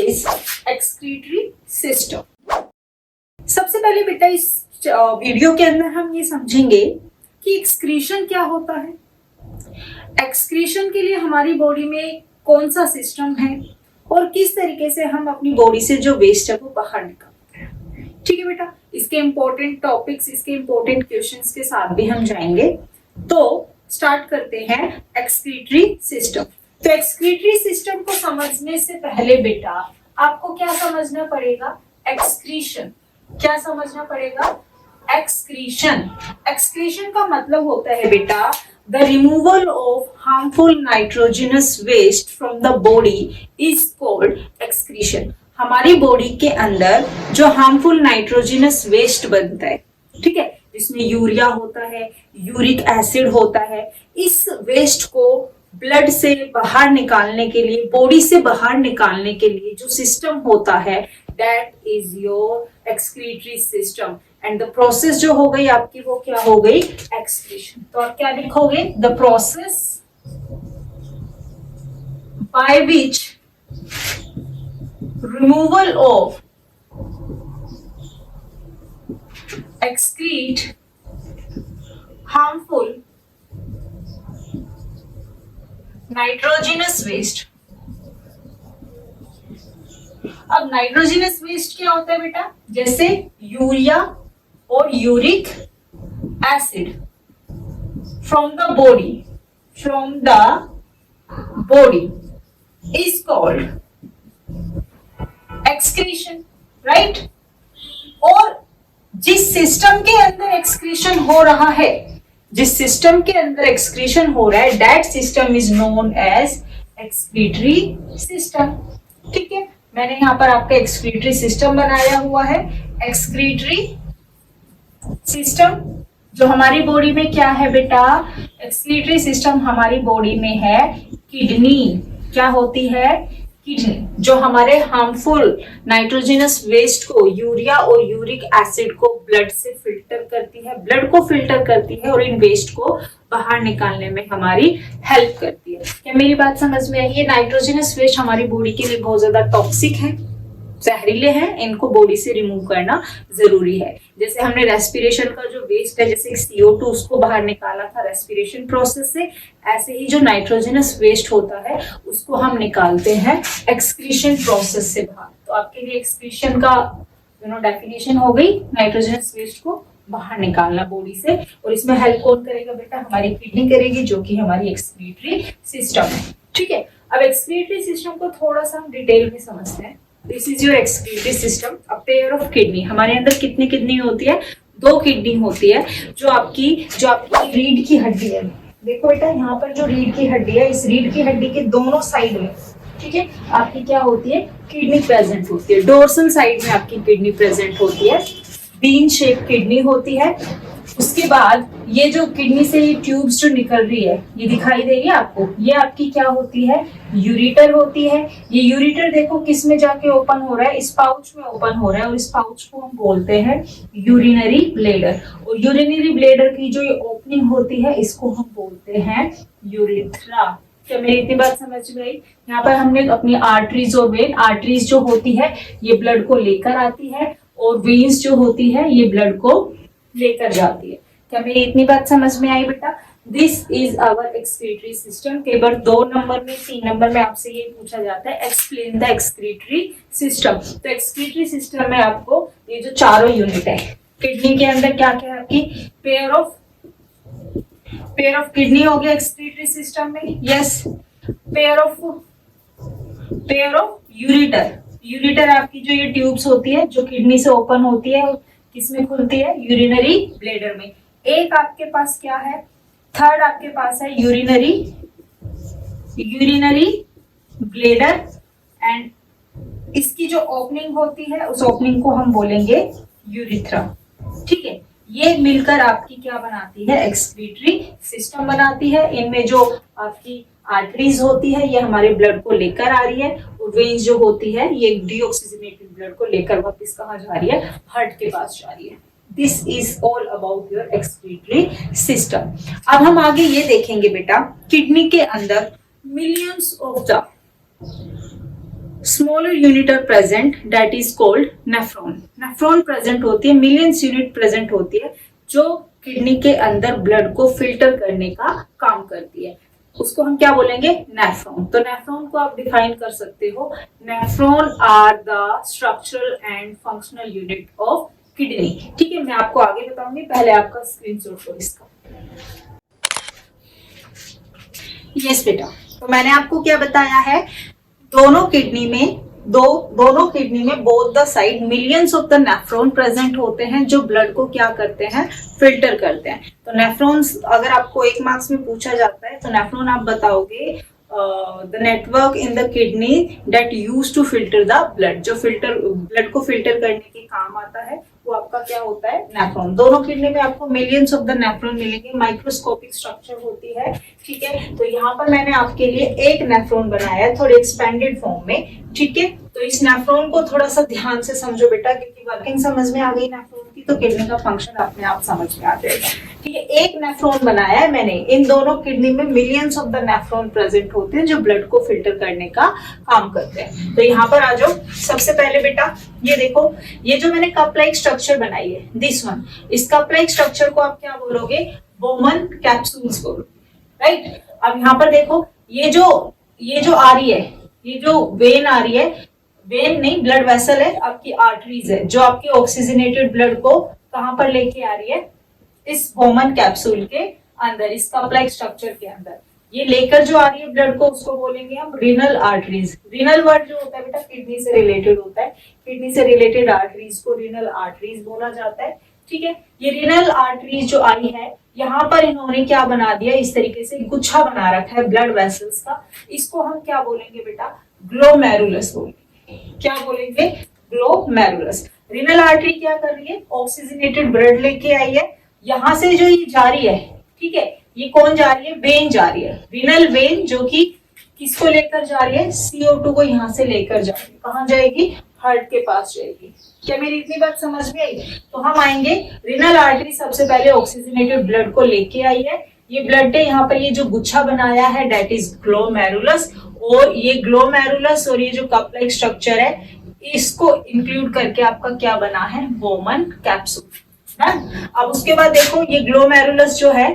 Is excretory system. सबसे पहले बेटा इस वीडियो के अंदर हम ये समझेंगे कि एक्सक्रीशन क्या होता है, एक्सक्रीशन के लिए हमारी बॉडी में कौन सा सिस्टम है और किस तरीके से हम अपनी बॉडी से जो वेस्ट है वो बाहर निकालते हैं। ठीक है बेटा, इसके इंपॉर्टेंट टॉपिक्स, इसके इंपॉर्टेंट क्वेश्चंस के साथ भी हम जाएंगे। तो स्टार्ट करते हैं एक्सक्रीटरी सिस्टम। तो एक्सक्रीटरी सिस्टम को समझने से पहले बेटा आपको क्या समझना पड़ेगा, एक्सक्रीशन। क्या समझना पड़ेगा, एक्सक्रीशन। एक्सक्रीशन का मतलब होता है बेटा the removal of harmful nitrogenous waste from the body is called excretion। हमारी बॉडी के अंदर जो हार्मफुल नाइट्रोजनस वेस्ट बनता है, ठीक है, जिसमें यूरिया होता है, यूरिक एसिड होता है, इस वेस्ट को ब्लड से बाहर निकालने के लिए, बॉडी से बाहर निकालने के लिए जो सिस्टम होता है, that is your excretory system. And the process जो हो गई आपकी वो क्या हो गई, एक्सक्रीशन। तो आप क्या लिखोगे, the process by which removal of excrete harmful nitrogenous waste. अब नाइट्रोजनस वेस्ट क्या होता है बेटा, जैसे यूरिया और uric acid from the body is called excretion, right. और जिस सिस्टम के अंदर एक्सक्रीशन हो रहा है, जिस सिस्टम के अंदर एक्सक्रीशन हो रहा है, that system is known as excretory system. ठीक है, मैंने यहाँ पर आपका एक्सक्रीटरी सिस्टम बनाया हुआ है। एक्सक्रीटरी सिस्टम जो हमारी बॉडी में क्या है बेटा, एक्सक्रीटरी सिस्टम हमारी बॉडी में है किडनी। क्या होती है, किडनी, जो हमारे हार्मफुल नाइट्रोजनस वेस्ट को, यूरिया और यूरिक एसिड को ब्लड से फिल्टर करती है, ब्लड को फिल्टर करती है और इन वेस्ट को बाहर निकालने में हमारी हेल्प करती है। क्या मेरी बात समझ में आई? ये नाइट्रोजनस वेस्ट हमारी बॉडी के लिए बहुत ज्यादा टॉक्सिक है, जहरीले हैं, इनको बॉडी से रिमूव करना जरूरी है। जैसे हमने रेस्पिरेशन का जो वेस्ट है, जैसे CO2 उसको बाहर निकाला था रेस्पिरेशन प्रोसेस से, ऐसे ही जो नाइट्रोजनस वेस्ट होता है उसको हम निकालते हैं एक्सक्रीशन प्रोसेस से बाहर। तो आपके लिए एक्सक्रीशन का डेफिनेशन हो गई, नाइट्रोजनस वेस्ट को बाहर निकालना बॉडी से। और इसमें हेल्प कौन करेगा बेटा, हमारी किडनी करेगी, जो कि हमारी एक्सक्रीटरी सिस्टम है। ठीक है, अब एक्सक्रीटरी सिस्टम को थोड़ा सा हम डिटेल में समझते हैं। This is your excretory system, a pair of kidney. हमारे अंदर कितनी किडनी होती है, 2 किडनी होती है। जो आपकी रीढ़ की हड्डी है, देखो बेटा यहाँ पर जो रीढ़ की हड्डी है, इस रीढ़ की हड्डी के दोनों साइड में, ठीक है, आपकी क्या होती है, किडनी प्रेजेंट होती है। डोर्सल साइड में आपकी किडनी प्रेजेंट होती है, बीन शेप किडनी होती है। उसके बाद ये जो किडनी से ये ट्यूब्स जो निकल रही है, ये दिखाई दे रही है आपको, ये आपकी क्या होती है, यूरेटर होती है। ये यूरेटर देखो किस में जाके ओपन हो रहा है, इस पाउच में ओपन हो रहा है, और इस पाउच को हम बोलते हैं यूरिनरी ब्लेडर। और यूरिनरी ब्लेडर की जो ये ओपनिंग होती है, इसको हम बोलते हैं यूरेथ्रा। क्या मेरी इतनी बात समझ में आई? यहाँ पर हमने अपनी आर्टरीज और वेन, आर्टरीज जो होती है ये ब्लड को लेकर आती है, और वेन्स जो होती है ये ब्लड को लेकर जाती है। क्या मेरी इतनी बात समझ में आई बेटा? This is our excretory system. कई बार 2 नंबर में, 3 नंबर में आपसे ये पूछा जाता है, एक्सप्लेन द एक्सक्रीटरी सिस्टम। तो एक्सक्रीटरी सिस्टम में आपको ये जो चारों यूनिट है, किडनी के अंदर क्या क्या है आपकी, पेयर ऑफ किडनी हो गया एक्सक्रीटरी सिस्टम में, यस। पेयर ऑफ यूरेटर आपकी जो ये ट्यूब्स होती है, जो किडनी से ओपन होती है, किसमें खुलती है, यूरिनरी ब्लेडर में। एक आपके पास क्या है, थर्ड आपके पास है यूरिनरी ब्लेडर, एंड इसकी जो ओपनिंग होती है उस ओपनिंग को हम बोलेंगे यूरिथ्रा। ठीक है, ये मिलकर आपकी क्या बनाती है, एक्सक्रीटरी सिस्टम बनाती है। इनमें जो आपकी आर्टरीज होती है ये हमारे ब्लड को लेकर आ रही है, और वेन्स जो होती है ये डीऑक्सीजनेटेड ब्लड को लेकर वापस कहाँ जा रही है, हार्ट के पास जा रही है। This is all about your excretory system. अब हम आगे ये देखेंगे बेटा, किडनी के अंदर millions of the smaller unit are present that is called nephron. Nephron present होती है, मिलियंस यूनिट प्रेजेंट होती है जो किडनी के अंदर ब्लड को फिल्टर करने का काम करती है, उसको हम क्या बोलेंगे, नेफ्रॉन। तो नेफ्रॉन को आप डिफाइन कर सकते हो, nephron are the structural and functional unit of kidney. ठीक है, मैं आपको आगे बताऊंगी, पहले आपका स्क्रीनशॉट लो इसका। यस बेटा, तो मैंने आपको क्या बताया है, दोनों किडनी में both the side millions of the nephron present होते हैं जो ब्लड को क्या करते हैं, फिल्टर करते हैं। तो नेफ्रॉन्स अगर आपको 1 मार्क्स में पूछा जाता है तो नेफ्रॉन आप बताओगे the network in the kidney that use to filter the blood, जो ब्लड को फिल्टर करने के काम आता है वो आपका क्या होता है, नेफ्रॉन। दोनों किडनी में आपको मिलियंस ऑफ द नेफ्रॉन मिलेंगे, माइक्रोस्कोपिक स्ट्रक्चर होती है। ठीक है, तो यहाँ पर मैंने आपके लिए एक नेफ्रॉन बनाया है थोड़े एक्सपेंडेड फॉर्म में। ठीक है, तो इस नेफ्रॉन को थोड़ा सा ध्यान से समझो बेटा, क्योंकि वर्किंग समझ में आ गई नेफ्रॉन की तो किडनी का फंक्शन अपने आप समझ में आ जाएगा। ठीक है, एक नेफ्रॉन बनाया है मैंने, इन दोनों किडनी में millions of the nephron present होते हैं जो ब्लड को फिल्टर करने का काम करते हैं। तो यहाँ पर आ जाओ, सबसे पहले बेटा ये देखो, ये जो मैंने कप लाइक स्ट्रक्चर बनाई है, दिस वन, इस कप लाइक स्ट्रक्चर को आप क्या बोलोगे, बोमन कैप्सूल्स बोलोगे, राइट। अब यहाँ पर देखो, ये जो आ रही है, ये जो वेन आ रही है, वेन नहीं ब्लड वेसल है, आपकी आर्टरीज है जो आपके ऑक्सीजनेटेड ब्लड को कहां पर लेके आ रही है, इस बोमन कैप्सूल के अंदर, इस कप लाइक स्ट्रक्चर के अंदर ये लेकर जो आ रही है ब्लड को, उसको बोलेंगे हम रीनल आर्टरीज। रीनल वर्ड जो होता है बेटा किडनी से रिलेटेड होता है, किडनी से रिलेटेड आर्टरीज को रीनल आर्टरीज बोला जाता है। ठीक है, ये रीनल आर्टरीज जो आई है, यहाँ पर इन्होंने क्या बना दिया, इस तरीके से गुच्छा बना रखा है ब्लड वेसल्स का, इसको हम क्या बोलेंगे बेटा, ग्लोमेरुलस बोलेंगे। क्या बोलेंगे, ग्लोमेरुलस। रीनल आर्टरी क्या कर रही है, ऑक्सीजनेटेड ब्लड लेके आई है, यहां से जो ये जा रही है, ठीक है, ये कौन जा रही है, वेन जा रही है, रीनल वेन, जो कि किसको लेकर जा रही है, CO2 को यहां से लेकर जा रही है, कहां जाएगी, हार्ट के पास जाएगी। क्या मेरी इतनी बात समझ में आई? तो हम आएंगे, रीनल आर्टरी सबसे पहले ऑक्सीजनेटेड ब्लड को लेके आई है, ये ब्लड है, यहाँ पर ये जो गुच्छा बनाया है दैट इज ग्लोमेरुलस, और ये ग्लोमेरुलस और ये जो कप लाइक स्ट्रक्चर है इसको इंक्लूड करके आपका क्या बना है, बोमन कैप्सूल। अब उसके बाद देखो, ये ग्लोमेरुलस जो है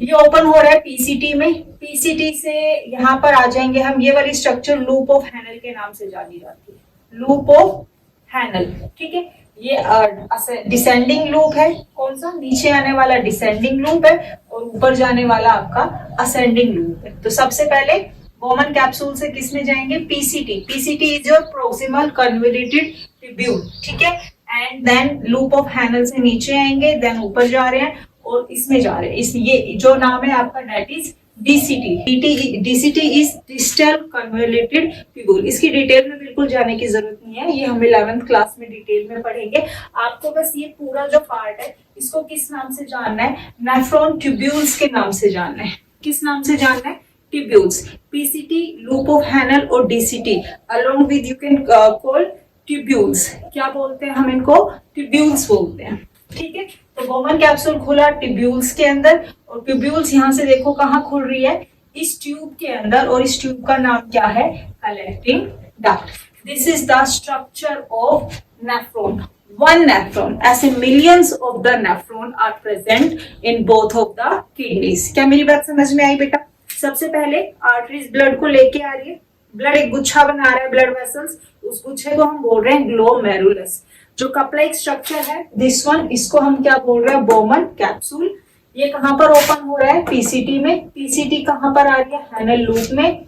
ये ओपन हो रहा है पीसीटी में, पीसीटी से यहाँ पर आ जाएंगे हम, ये वाली स्ट्रक्चर लूप ऑफ हैनल के नाम से जानी जाती है, लूप ऑफ हैनल। ठीक है, ये डिसेंडिंग लूप है, कौन सा, नीचे आने वाला डिसेंडिंग लूप है और ऊपर जाने वाला आपका असेंडिंग लूप है। तो सबसे पहले बोमन कैप्सूल से किसमें जाएंगे, PCT. PCT is your proximal convoluted tubule. ठीक है, and then loop of Henle से नीचे आएंगे, देन ऊपर जा रहे हैं और इसमें जा रहे हैं, इस ये जो नाम है आपका that is DCT. DCT is distal convoluted tubule. इसकी डिटेल में बिल्कुल जाने की जरूरत नहीं है, ये हम 11th क्लास में डिटेल में पढ़ेंगे। आपको बस ये पूरा जो पार्ट है इसको किस नाम से जानना है, नेफ्रॉन ट्यूब्यूल्स के नाम से जानना है। किस नाम से जानना है, tubules. PCT, loop of Henle और DCT along with you can call tubules. क्या बोलते हैं हम इनको, ट्यूब्यूल्स बोलते हैं। ठीक है, तो बोमन कैप्सूल खुला ट्यूब्यूल्स के अंदर, और ट्यूब्यूल्स यहाँ से देखो कहाँ खुल रही है, इस ट्यूब के अंदर, और इस ट्यूब का नाम क्या है, collecting duct. This is the structure of nephron. One nephron, ऐसे millions of the nephron are present in both of the kidneys. क्या मेरी बात समझ में आई बेटा? सबसे पहले आर्टरीज ब्लड को लेके आ रही है, ब्लड एक गुच्छा बना रहा है, ब्लड वेसल्स, उस गुच्छे को हम बोल रहे हैं ग्लोमेरुलस। जो कप लाइक स्ट्रक्चर है दिस वन, इसको हम क्या बोल रहे हैं, बोमन कैप्सूल। ये कहां पर ओपन हो रहा है, पीसीटी में। पीसीटी कहां पर आ रही है, हैनल लूप में।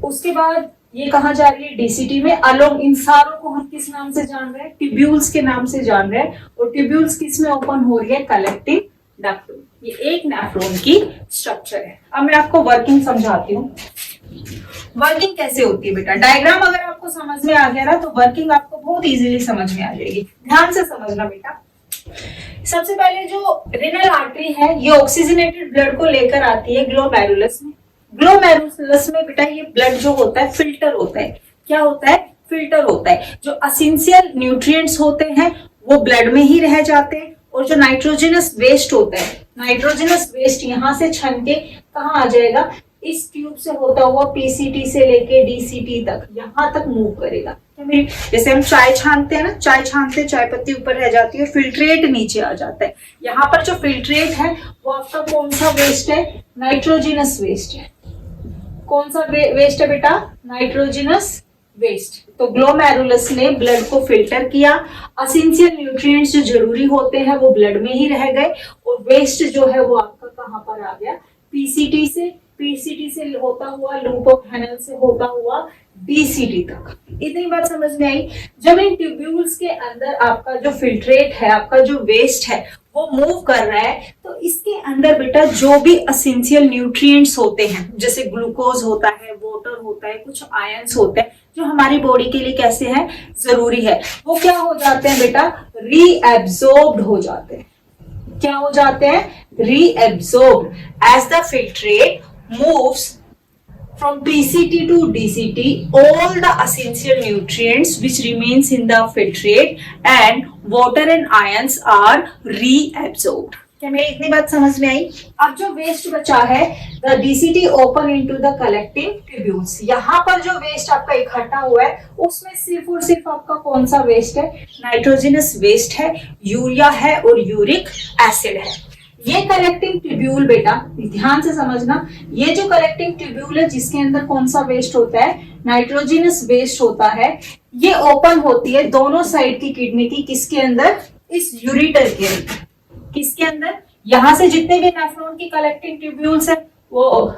उसके बाद ये कहां जा रही है, डीसीटी में। अलोंग इन सारों को हम किस नाम से जान रहे हैं, ट्यूब्यूल्स के नाम से जान रहे हैं, और ट्यूब्यूल्स किस में ओपन हो रही है, कलेक्टिंग डक्ट। ये एक नेफ्रॉन की स्ट्रक्चर है। अब मैं आपको वर्किंग समझाती हूँ। वर्किंग कैसे होती है बेटा, डायग्राम अगर आपको समझ में आ गया ना तो वर्किंग आपको बहुत इजीली समझ में आ जाएगी। ध्यान से समझना बेटा। सबसे पहले जो रीनल आर्टरी है ये ऑक्सीजनेटेड ब्लड को लेकर आती है ग्लोमेरुलस में। ग्लोमेरुलस में बेटा ये ब्लड जो होता है फिल्टर होता है। क्या होता है, फिल्टर होता है। जो एसेंशियल न्यूट्रिएंट्स होते हैं वो ब्लड में ही रह जाते हैं, और जो नाइट्रोजनस वेस्ट होता है, नाइट्रोजनस वेस्ट यहाँ से छन के कहाँ आ जाएगा, इस ट्यूब से होता हुआ पीसीटी से लेके डीसीटी तक यहां तक मूव करेगा। जैसे हम चाय छानते हैं ना, चाय छानते चाय पत्ती ऊपर रह जाती है, फिल्ट्रेट नीचे आ जाता है। यहाँ पर जो फिल्ट्रेट है वो आपका कौन सा वेस्ट है? नाइट्रोजिनस वेस्ट है। कौन सा वेस्ट है बेटा? Nitrogenous waste. तो ग्लोमेरुलस ने ब्लड को फिल्टर किया, असेंशियल न्यूट्रिएंट्स जो जरूरी होते हैं वो ब्लड में ही रह गए, और वेस्ट जो है वो आपका कहां पर आ गया? पीसीटी से, पीसीटी से होता हुआ लूप ऑफ हैनल से होता हुआ डीसीटी तक। इतनी बात समझ में आई? जब इन ट्यूब्यूल्स के अंदर आपका जो फिल्ट्रेट है, आपका जो वेस्ट है वो मूव कर रहा है, तो इसके अंदर बेटा जो भी असेंशियल न्यूट्रिएंट्स होते हैं, जैसे ग्लूकोज होता है, वाटर होता है, कुछ आयंस होते हैं जो हमारी बॉडी के लिए कैसे हैं? जरूरी है, वो क्या हो जाते हैं बेटा? रीएब्सॉर्ब्ड हो जाते हैं। क्या हो जाते हैं? Reabsorbed as the filtrate moves from PCT to DCT. All the essential nutrients which remains in the filtrate and water and ions are reabsorbed. क्या मेरी इतनी बात समझ में आई? अब जो वेस्ट बचा है, the DCT open into the collecting tubules. यहाँ पर जो वेस्ट आपका इकट्ठा हुआ है उसमें सिर्फ और सिर्फ आपका कौन सा वेस्ट है? नाइट्रोजनस वेस्ट है, यूरिया है और यूरिक एसिड है। ये कलेक्टिंग ट्यूब्यूल बेटा ध्यान से समझना, ये जो कलेक्टिंग ट्यूब्यूल है जिसके अंदर कौन सा वेस्ट होता है? नाइट्रोजनस वेस्ट होता है। ये ओपन होती है दोनों साइड की किडनी की, किसके अंदर? इस यूरिटर के अंदर। किसके अंदर? यहां से जितने भी नेफ्रॉन की कलेक्टिंग ट्यूब्यूल्स है वो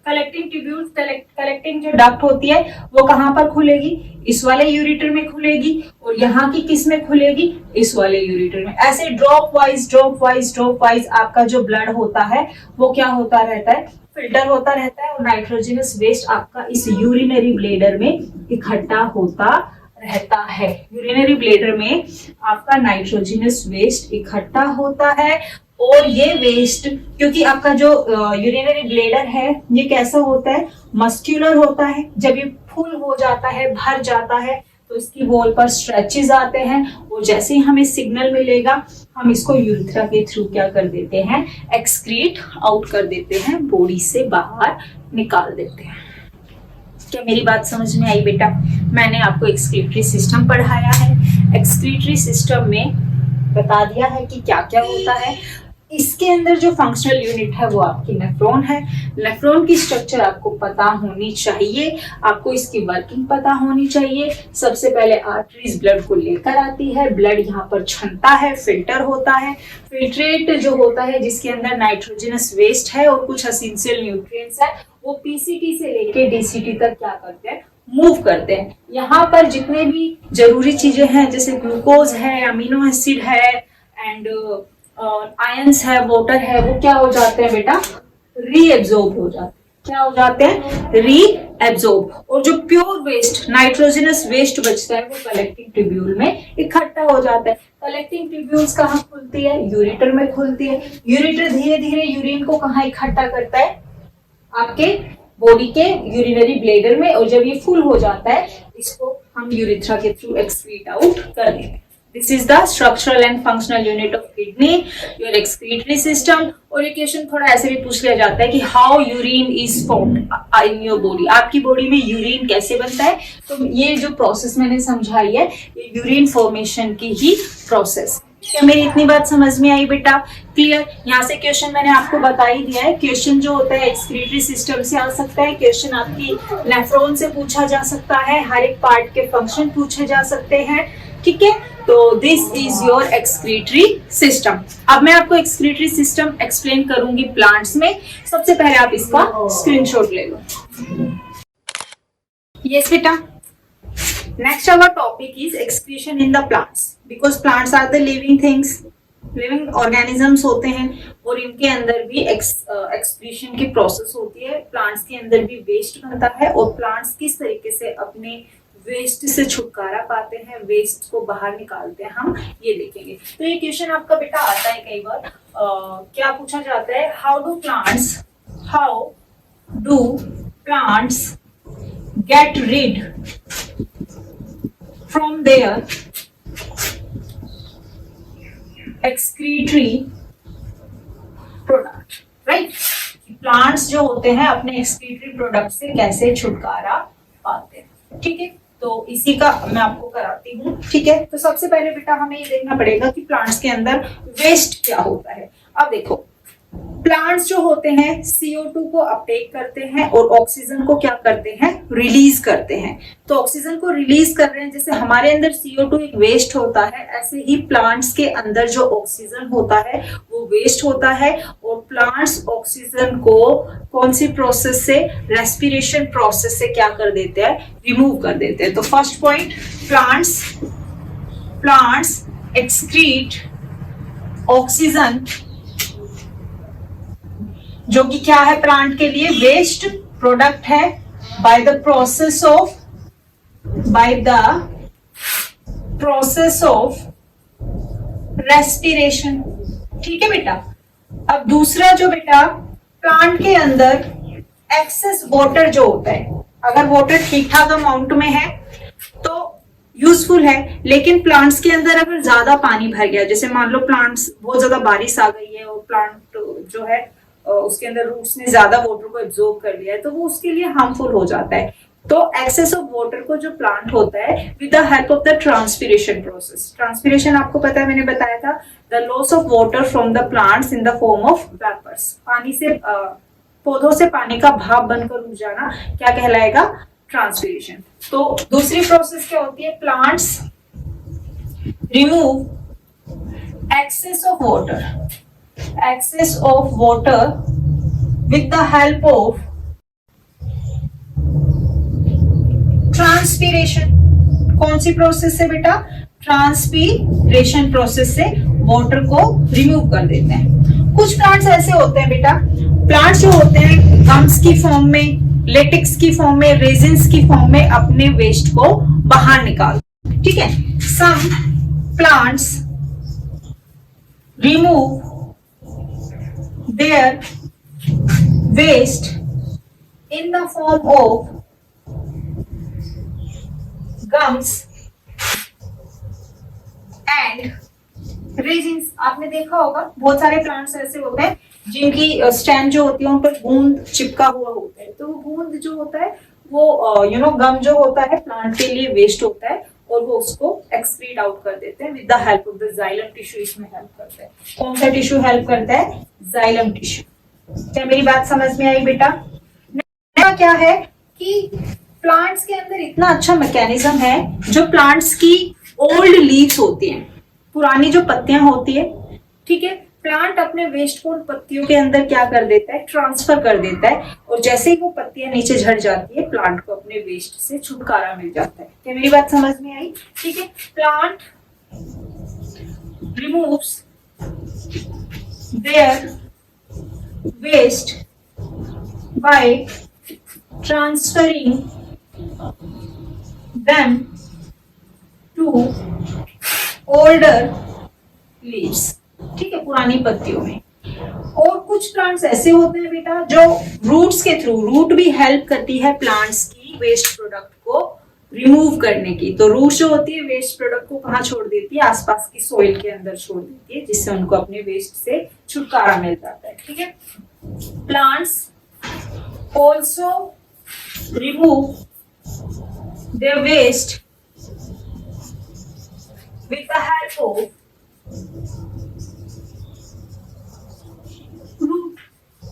कलेक्टिंग ट्यूब्यूल्स, कलेक्टिंग जो डक्ट होती है वो कहां पर खुलेगी? इस वाले यूरिटर में खुलेगी, और यहाँ की किस में खुलेगी? इस वाले यूरिटर में। ऐसे ड्रॉप वाइज आपका जो ब्लड होता है वो क्या होता रहता है? फिल्टर होता रहता है, और नाइट्रोजनस वेस्ट आपका इस यूरिनरी ब्लेडर में इकट्ठा होता रहता है। यूरिनरी ब्लेडर में आपका नाइट्रोजनस वेस्ट इकट्ठा होता है, और ये वेस्ट, क्योंकि आपका जो यूरिनरी ब्लेडर है ये कैसा होता है? मस्क्यूलर होता है। जब ये फुल हो जाता है, भर जाता है, तो इसकी वॉल पर स्ट्रेचेस आते हैं, और जैसे ही हमें सिग्नल मिलेगा हम इसको यूरिथ्रा के थ्रू क्या कर देते हैं? एक्सक्रीट आउट कर देते हैं, बॉडी से बाहर निकाल देते हैं। क्या मेरी बात समझ में आई बेटा? मैंने आपको एक्सक्रीटरी सिस्टम पढ़ाया है, एक्सक्रीटरी सिस्टम में बता दिया है कि क्या क्या होता है। इसके अंदर जो फंक्शनल यूनिट है वो आपकी नेफ्रॉन है। नेफ्रॉन की स्ट्रक्चर आपको पता होनी चाहिए, आपको इसकी वर्किंग पता होनी चाहिए। सबसे पहले आर्टरीज ब्लड को लेकर आती है, ब्लड यहाँ पर छनता है, फिल्टर होता है, फिल्ट्रेट जो होता है जिसके अंदर नाइट्रोजनस वेस्ट है और कुछ एसेंशियल न्यूट्रिएंट्स है, वो पीसीटी से लेके डीसीटी तक क्या करते हैं? मूव करते हैं। यहाँ पर जितने भी जरूरी चीजें हैं जैसे ग्लूकोज है, अमीनो एसिड है एंड आयंस है, वाटर है, वो क्या हो जाते हैं बेटा? रीएब्सॉर्ब हो जाते हैं। क्या हो जाते हैं? रीएब्सॉर्ब। और जो प्योर वेस्ट, नाइट्रोजनस वेस्ट बचता है वो कलेक्टिंग ट्यूब्यूल में इकट्ठा हो जाता है। कलेक्टिंग ट्यूब्यूल्स कहाँ खुलती है? यूरिटर में खुलती है। यूरिटर धीरे धीरे यूरिन को कहाँ इकट्ठा करता है? आपके बॉडी के यूरिनरी ब्लेडर में, और जब ये फुल हो जाता है इसको हम यूरिथ्रा के थ्रू एक्सक्रीट आउट कर देते हैं। This is the structural and functional unit of kidney, your excretory system। और ये क्वेश्चन थोड़ा ऐसे भी पूछ लिया जाता है कि how urine is formed in your body। आपकी बॉडी में यूरिन कैसे बनता है? तो ये जो प्रोसेस मैंने समझाई है ये यूरिन फॉर्मेशन की ही प्रोसेस। क्या मेरी इतनी बात समझ में आई बेटा? क्लियर? यहाँ से क्वेश्चन मैंने आपको बता ही दिया है। क्वेश्चन जो होता है एक्सक्रीटरी सिस्टम से आ सकता है, क्वेश्चन आपकी नेफ्रॉन से पूछा जा सकता है, हर एक पार्ट के फंक्शन पूछे जा सकते हैं। ठीक है, तो this is your excretory system. अब मैं आपको एक्सक्रीटरी सिस्टम एक्सप्लेन करूंगी प्लांट्स में। सबसे पहले आप इसका स्क्रीनशॉट ले लो। यस बेटा, next our topic is excretion in the plants, because plants are the living things, living organisms होते हैं, और इनके अंदर भी एक्सक्रीशन की प्रोसेस होती है। प्लांट्स के अंदर भी वेस्ट बनता है, और प्लांट्स किस तरीके से अपने वेस्ट से छुटकारा पाते हैं, वेस्ट को बाहर निकालते हैं, हम ये देखेंगे। तो ये क्वेश्चन आपका बेटा आता है कई बार। क्या पूछा जाता है? How do plants get rid from their excretory product, right? Plants जो होते हैं अपने एक्सक्रीटरी प्रोडक्ट से कैसे छुटकारा पाते हैं। ठीक है, तो इसी का मैं आपको कराती हूँ। ठीक है, तो सबसे पहले बेटा हमें ये देखना पड़ेगा कि प्लांट्स के अंदर वेस्ट क्या होता है। अब देखो, प्लांट्स जो होते हैं CO2 को अपटेक करते हैं और ऑक्सीजन को क्या करते हैं, रिलीज करते हैं। तो ऑक्सीजन को रिलीज कर रहे हैं, जैसे हमारे अंदर CO2 एक वेस्ट होता है, ऐसे ही प्लांट्स के अंदर जो ऑक्सीजन होता है वो वेस्ट होता है। और प्लांट्स ऑक्सीजन को कौन सी प्रोसेस से, रेस्पिरेशन प्रोसेस से क्या कर देते हैं, रिमूव कर देते हैं। तो first point, plants excrete oxygen, जो कि क्या है प्लांट के लिए वेस्ट प्रोडक्ट है, by the process of respiration. ठीक है बेटा। अब दूसरा जो बेटा, प्लांट के अंदर एक्सेस वाटर जो होता है, अगर वाटर ठीक ठाक अमाउंट में है तो यूजफुल है, लेकिन प्लांट्स के अंदर अगर ज्यादा पानी भर गया, जैसे मान लो प्लांट्स बहुत ज्यादा बारिश आ गई है और प्लांट जो है उसके अंदर रूट्स ने ज्यादा वाटर को एब्जॉर्ब कर लिया है, तो वो उसके लिए हार्मफुल हो जाता है। तो एक्सेस ऑफ वाटर को जो प्लांट होता है with the help of the transpiration process, transpiration आपको पता है मैंने बताया था, the loss of water from the plants in the form of vapours, पानी से पौधों से पानी का भाप बनकर उड़ जाना क्या कहलाएगा, ट्रांसपिरेशन। तो दूसरी प्रोसेस क्या होती है, plants remove excess of water with the help of transpiration. कौन सी प्रोसेस से बेटा, ट्रांसपीरेशन प्रोसेस से वाटर को रिमूव कर देते हैं। कुछ प्लांट्स ऐसे होते हैं बेटा, प्लांट्स जो होते हैं गम्स की फॉर्म में, लेटेक्स की फॉर्म में, रेजिन्स की फॉर्म में अपने वेस्ट को बाहर निकालते हैं। ठीक है, some plants remove their waste in the form of gums and resins। आपने देखा होगा बहुत सारे प्लांट्स ऐसे होते हैं जिनकी स्टेम जो होती है उन पर गूंद चिपका हुआ होता है, तो वो गूंद जो होता है वो गम जो होता है प्लांट के लिए वेस्ट होता है और वो उसको एक्सक्रीट आउट कर देते हैं with the help of the xylem tissue. इसमें हेल्प करता है, कौन सा टिश्यू हेल्प करता है, जाइलम टिश्यू। क्या मेरी बात समझ में आई बेटा? क्या है कि प्लांट्स के अंदर इतना अच्छा मैकेनिज्म है, जो प्लांट्स की ओल्ड लीव्स होती हैं, पुरानी जो पत्तियां होती है, ठीक है, प्लांट अपने वेस्ट को पत्तियों के अंदर क्या कर देता है, ट्रांसफर कर देता है, और जैसे ही वो पत्तियां नीचे झड़ जाती है प्लांट को अपने वेस्ट से छुटकारा मिल जाता है। क्या मेरी बात समझ में आई? ठीक है, plant removes their waste by transferring them to older leaves। ठीक है, पुरानी पत्तियों में। और कुछ प्लांट्स ऐसे होते हैं बेटा जो रूट्स के थ्रू, रूट भी हेल्प करती है प्लांट्स की वेस्ट प्रोडक्ट को रिमूव करने की। तो रूट जो होती है वेस्ट प्रोडक्ट को कहाँ छोड़ देती है, आसपास की सोइल के अंदर छोड़ देती है, जिससे उनको अपने वेस्ट से छुटकारा मिल जाता है। ठीक है, plants also remove their waste with the help of root.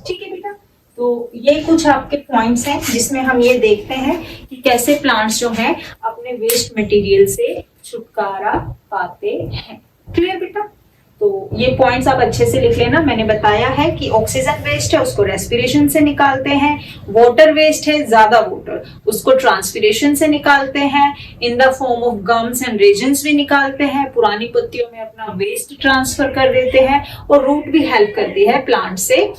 ठीक है बेटा, तो ये कुछ आपके पॉइंट्स हैं जिसमें हम ये देखते हैं कि कैसे प्लांट्स जो हैं अपने वेस्ट मटेरियल से छुटकारा पाते हैं। क्लियर बेटा? तो ये पॉइंट्स आप अच्छे से लिख लेना। मैंने बताया है कि ऑक्सीजन वेस्ट है उसको रेस्पिरेशन से निकालते हैं, वाटर वेस्ट है ज्यादा वाटर उसको ट्रांसपिरेशन से निकालते हैं, इन the form of gums and resins भी निकालते हैं, पुरानी पत्तियों में अपना वेस्ट ट्रांसफर कर देते हैं, और रूट भी हेल्प करती है प्लांट से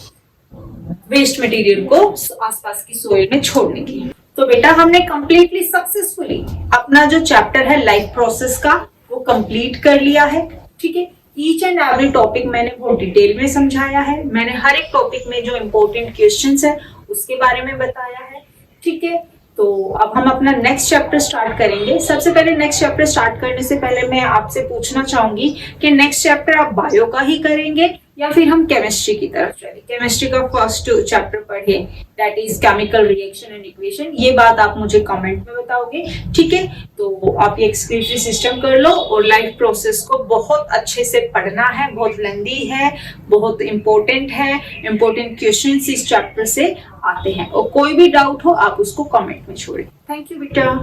वेस्ट मटेरियल को आसपास की सोइल में छोड़ने की। तो बेटा हमने कंप्लीटली सक्सेसफुली अपना जो चैप्टर है लाइफ प्रोसेस का वो कंप्लीट कर लिया है। ठीक है, ईच एंड एवरी टॉपिक मैंने बहुत डिटेल में समझाया है, मैंने हर एक टॉपिक में जो इम्पोर्टेंट क्वेश्चंस है उसके बारे में बताया है। ठीक है, तो अब हम अपना नेक्स्ट चैप्टर स्टार्ट करेंगे। सबसे पहले नेक्स्ट चैप्टर स्टार्ट करने से पहले मैं आपसे पूछना चाहूंगी कि नेक्स्ट चैप्टर आप बायो का ही करेंगे या फिर हम केमिस्ट्री की तरफ चले, केमिस्ट्री का फर्स्ट चैप्टर पढ़े, that is chemical reaction and equation. ये बात आप मुझे कमेंट में बताओगे, ठीक है। तो आप ये एक्सक्रीटरी सिस्टम कर लो और लाइफ प्रोसेस को बहुत अच्छे से पढ़ना है, बहुत लेंदी है, बहुत इंपॉर्टेंट है, इंपॉर्टेंट क्वेश्चंस इस चैप्टर से आते हैं, और कोई भी डाउट हो आप उसको कमेंट में छोड़ें। थैंक यू बेटा।